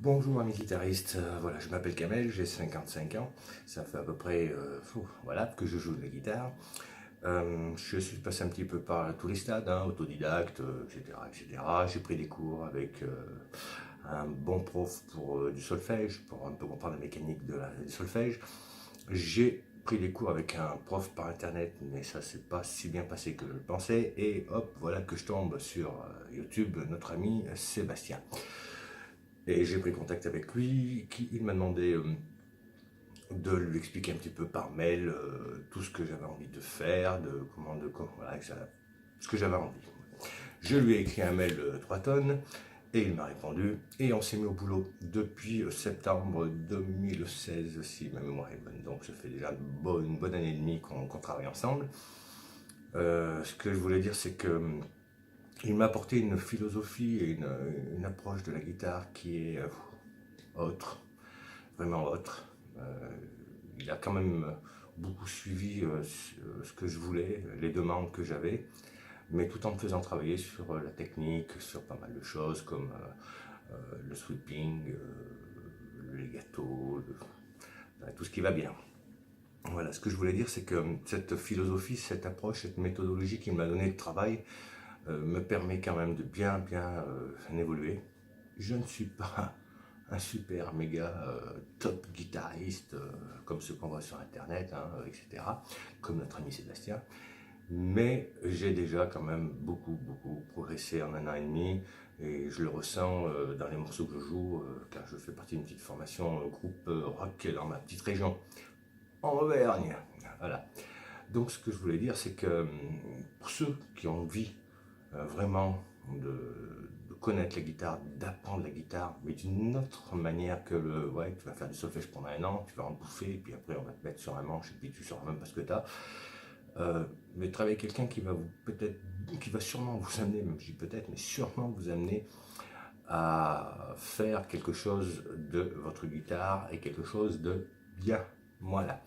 Bonjour amis guitaristes, voilà, je m'appelle Kamel, j'ai 55 ans, ça fait à peu près voilà, que je joue de la guitare. Je suis passé un petit peu par tous les stades, hein, autodidacte, etc., etc. J'ai pris des cours avec un bon prof pour du solfège, pour un peu comprendre la mécanique du solfège. J'ai pris des cours avec un prof par internet, mais ça s'est pas si bien passé que je le pensais, et hop, voilà que je tombe sur YouTube, notre ami Sébastien. Et j'ai pris contact avec lui, il m'a demandé de lui expliquer un petit peu par mail tout ce que j'avais envie de faire, voilà, ce que j'avais envie. Je lui ai écrit un mail 3 tonnes et il m'a répondu et on s'est mis au boulot depuis septembre 2016 si ma mémoire est bonne. Donc ça fait déjà une bonne année et demie qu'on travaille ensemble. Ce que je voulais dire c'est que il m'a apporté une philosophie et une approche de la guitare qui est autre, vraiment autre. Il a quand même beaucoup suivi ce que je voulais, les demandes que j'avais, mais tout en me faisant travailler sur la technique, sur pas mal de choses comme le sweeping, le legato, tout ce qui va bien. Voilà, ce que je voulais dire, c'est que cette philosophie, cette approche, cette méthodologie qu'il m'a donnée de travail me permet quand même de bien évoluer. Je ne suis pas un super méga top guitariste comme ceux qu'on voit sur internet, hein, etc., comme notre ami Sébastien, mais j'ai déjà quand même beaucoup progressé en un an et demi et je le ressens dans les morceaux que je joue car je fais partie d'une petite formation groupe rock dans ma petite région en Auvergne. Voilà. Donc ce que je voulais dire, c'est que pour ceux qui ont envie vraiment de connaître la guitare, d'apprendre la guitare, mais d'une autre manière que ouais, tu vas faire du solfège pendant un an, tu vas en bouffer, et puis après on va te mettre sur un manche, et puis tu sauras même pas ce que tu as. Mais travailler avec quelqu'un qui va qui va sûrement vous amener, même je dis peut-être, mais sûrement vous amener à faire quelque chose de votre guitare et quelque chose de bien. Voilà.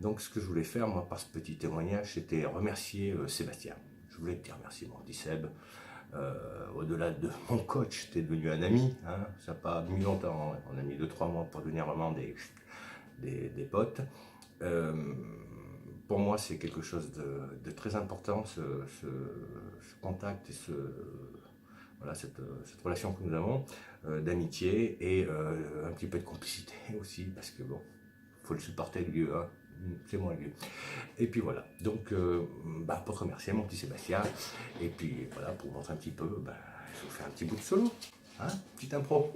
Donc ce que je voulais faire, moi, par ce petit témoignage, c'était remercier Sébastien. Je voulais te remercier, mon petit Seb. Au-delà de mon coach, tu es devenu un ami. Hein, ça n'a pas mis longtemps. Hein, on a mis 2-3 mois pour devenir vraiment des potes. Pour moi, c'est quelque chose de très important, ce contact et voilà, cette relation que nous avons d'amitié et un petit peu de complicité aussi, parce que bon, faut le supporter le vieux, hein. C'est moi le vieux. Et puis voilà, donc pour te remercier mon petit Sébastien, et puis voilà, pour montrer un petit peu, je vous fais un petit bout de solo, hein, petite impro.